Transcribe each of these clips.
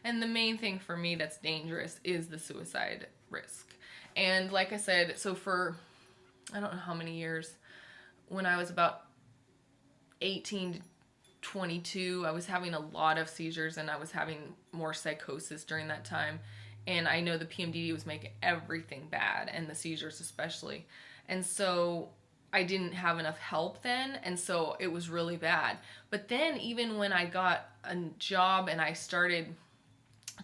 And the main thing for me that's dangerous is the suicide risk. And like I said, so for I don't know how many years, when I was about 18 to 22, I was having a lot of seizures and I was having more psychosis during that time. And I know the PMDD was making everything bad, and the seizures especially. And so I didn't have enough help then, and so it was really bad. But then even when I got a job and I started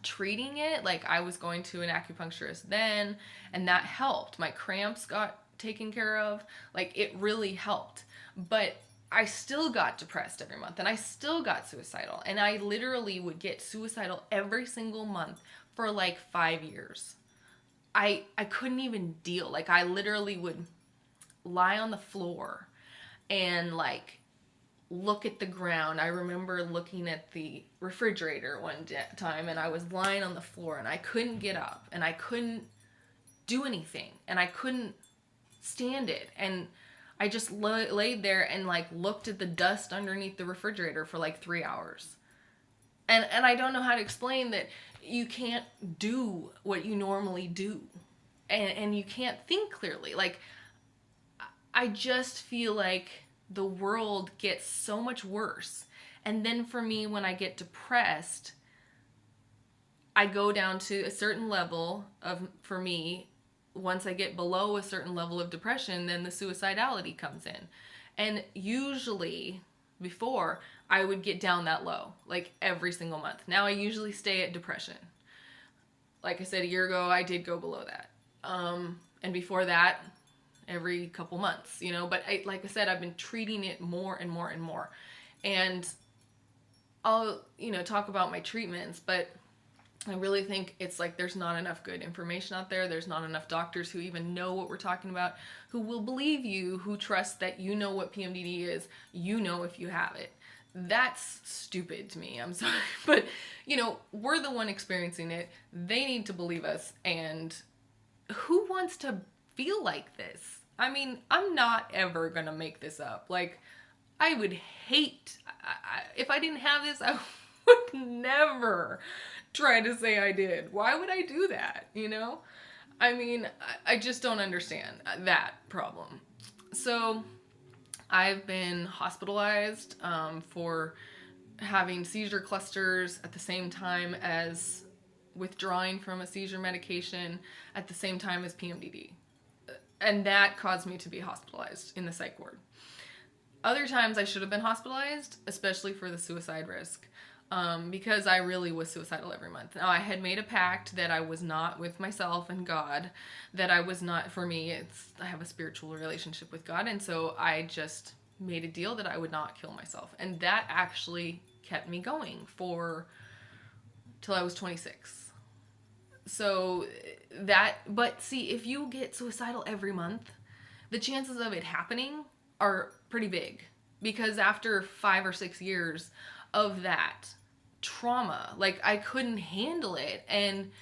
treating it, like I was going to an acupuncturist then, and that helped. My cramps got taken care of. Like it really helped. But I still got depressed every month, and I still got suicidal, and I literally would get suicidal every single month for like 5 years. I couldn't even deal. Like I literally would lie on the floor and like look at the ground. I remember looking at the refrigerator one time, and I was lying on the floor and I couldn't get up and I couldn't do anything and I couldn't stand it. And I just laid there and like looked at the dust underneath the refrigerator for like 3 hours. And I don't know how to explain that you can't do what you normally do. And you can't think clearly. Like, I just feel like the world gets so much worse. And then for me, when I get depressed, I go down to a certain level of, for me, once I get below a certain level of depression, then the suicidality comes in. And usually, before, I would get down that low, like every single month. Now I usually stay at depression. Like I said, a year ago, I did go below that. And before that, every couple months, you know. But like I said, I've been treating it more and more and more. And I'll, talk about my treatments, but I really think it's like there's not enough good information out there. There's not enough doctors who even know what we're talking about, who will believe you, who trust that you know what PMDD is, you know if you have it. That's stupid to me. I'm sorry. But, we're the one experiencing it. They need to believe us. And who wants to feel like this? I mean, I'm not ever going to make this up. Like, I would hate, if I didn't have this, I would never try to say I did. Why would I do that, I mean, I just don't understand that problem. So I've been hospitalized for having seizure clusters at the same time as withdrawing from a seizure medication at the same time as PMDD. And that caused me to be hospitalized in the psych ward. Other times I should have been hospitalized, especially for the suicide risk, because I really was suicidal every month. Now, I had made a pact that I was not with myself and God, that I was not, for me, I have a spiritual relationship with God, and so I just made a deal that I would not kill myself. And that actually kept me going till I was 26. So but see, if you get suicidal every month, the chances of it happening are pretty big, because after 5 or 6 years of that trauma, like I couldn't handle it. And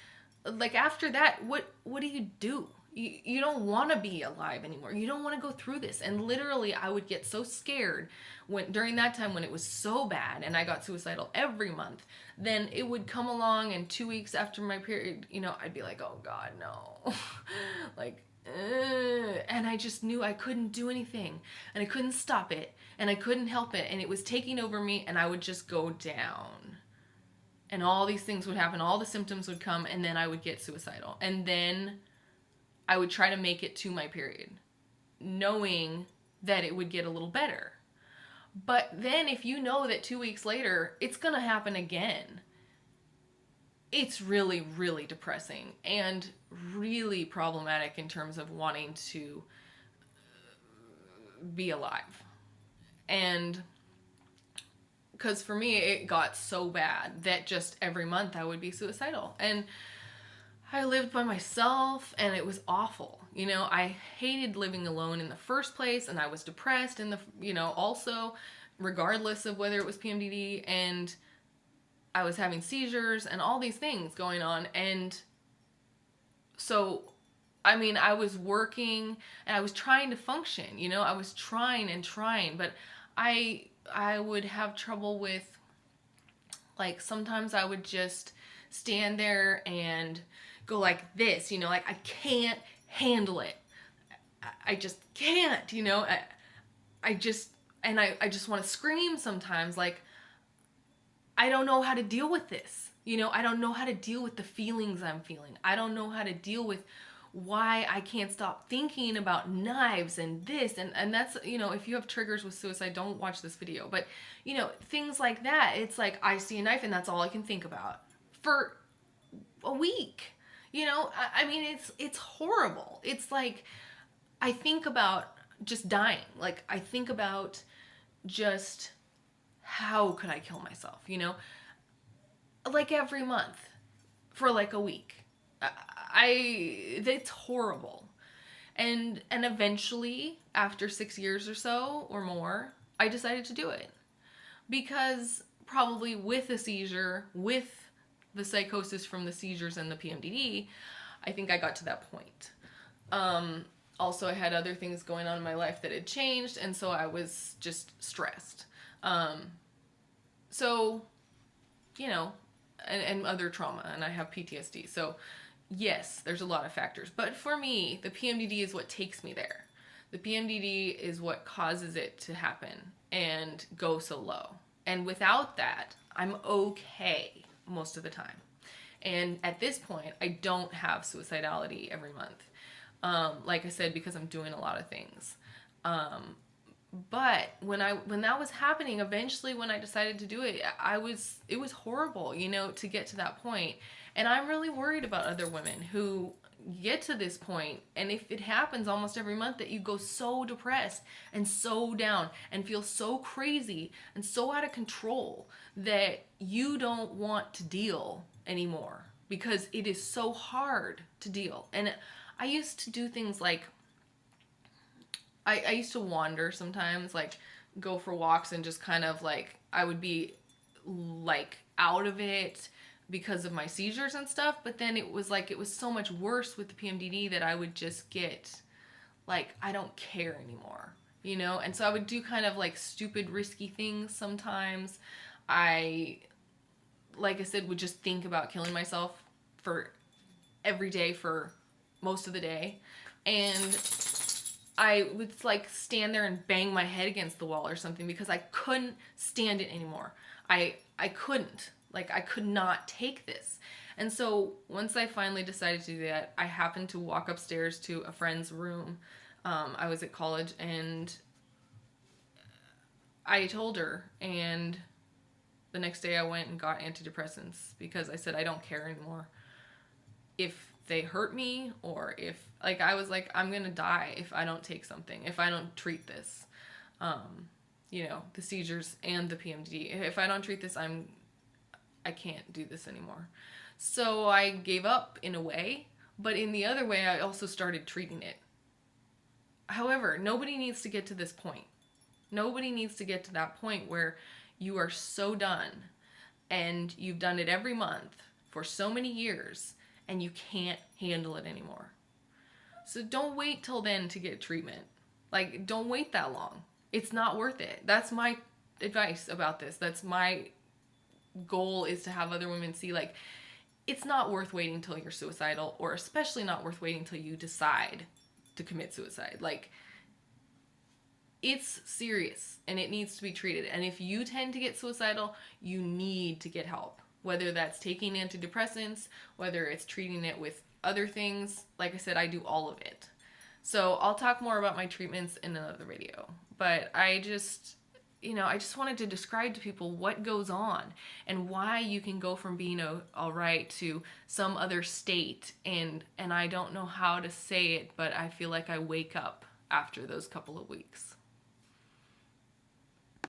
like after that, what do you do? You don't want to be alive anymore. You don't want to go through this. And literally I would get so scared during that time when it was so bad and I got suicidal every month. Then it would come along, and 2 weeks after my period, I'd be like, oh God, no. Like, and I just knew I couldn't do anything, and I couldn't stop it, and I couldn't help it, and it was taking over me, and I would just go down. And all these things would happen, all the symptoms would come, and then I would get suicidal. And then I would try to make it to my period, knowing that it would get a little better. But then if you know that 2 weeks later, it's going to happen again, it's really, really depressing and really problematic in terms of wanting to be alive. And because for me, it got so bad that just every month I would be suicidal. And I lived by myself, and it was awful. I hated living alone in the first place, and I was depressed also, regardless of whether it was PMDD, and I was having seizures and all these things going on. And so, I mean, I was working and I was trying to function, I was trying and trying, but I would have trouble with Like sometimes I would just stand there and go like this, you know, like I can't handle it. I just can't, you know. I just and I just want to scream sometimes, like I don't know how to deal with this. You know, I don't know how to deal with the feelings I'm feeling. I don't know how to deal with why I can't stop thinking about knives and this and that's, you know, if you have triggers with suicide, don't watch this video. But, you know, things like that. It's like I see a knife and that's all I can think about for a week. You know, I mean it's horrible. It's like I think about just dying. Like I think about just how could I kill myself, you know? Like every month for like a week. It's horrible. And eventually, after 6 years or so or more, I decided to do it. Because probably with a seizure, with the psychosis from the seizures and the PMDD, I think I got to that point. Also, I had other things going on in my life that had changed, and so I was just stressed. So, you know, and other trauma, and I have PTSD. So, yes, there's a lot of factors. But for me, the PMDD is what takes me there. The PMDD is what causes it to happen and go so low. And without that, I'm okay most of the time. And at this point, I don't have suicidality every month. Like I said, because I'm doing a lot of things. But when that was happening, eventually when I decided to do it, it was horrible, you know, to get to that point. And I'm really worried about other women who get to this point, and if it happens almost every month, that you go so depressed and so down and feel so crazy and so out of control that you don't want to deal anymore because it is so hard to deal. And I used to do things like I used to wander sometimes, like go for walks and just kind of like I would be like out of it because of my seizures and stuff, but then it was so much worse with the PMDD that I would just get like I don't care anymore, you know? And so I would do kind of like stupid risky things sometimes. Like I said, would just think about killing myself for every day for most of the day. And I would like stand there and bang my head against the wall or something because I couldn't stand it anymore. I couldn't. Like I could not take this. And so once I finally decided to do that, I happened to walk upstairs to a friend's room. I was at college and I told her, and the next day I went and got antidepressants because I said I don't care anymore if they hurt me or if like I was like I'm gonna die if I don't take something, if I don't treat this, you know, the seizures and the PMDD. If I don't treat this, I can't do this anymore. So I gave up in a way, but in the other way I also started treating it. However, nobody needs to get to this point. Nobody needs to get to that point where you are so done and you've done it every month for so many years and you can't handle it anymore. So don't wait till then to get treatment. Like, don't wait that long. It's not worth it. That's my advice about this. That's my goal, is to have other women see, like, it's not worth waiting till you're suicidal, or especially not worth waiting till you decide to commit suicide. Like, it's serious and it needs to be treated. And if you tend to get suicidal, you need to get help. Whether that's taking antidepressants, whether it's treating it with other things. Like I said, I do all of it. So I'll talk more about my treatments in another video. But I just wanted to describe to people what goes on and why you can go from being all right to some other state. And I don't know how to say it, but I feel like I wake up after those couple of weeks.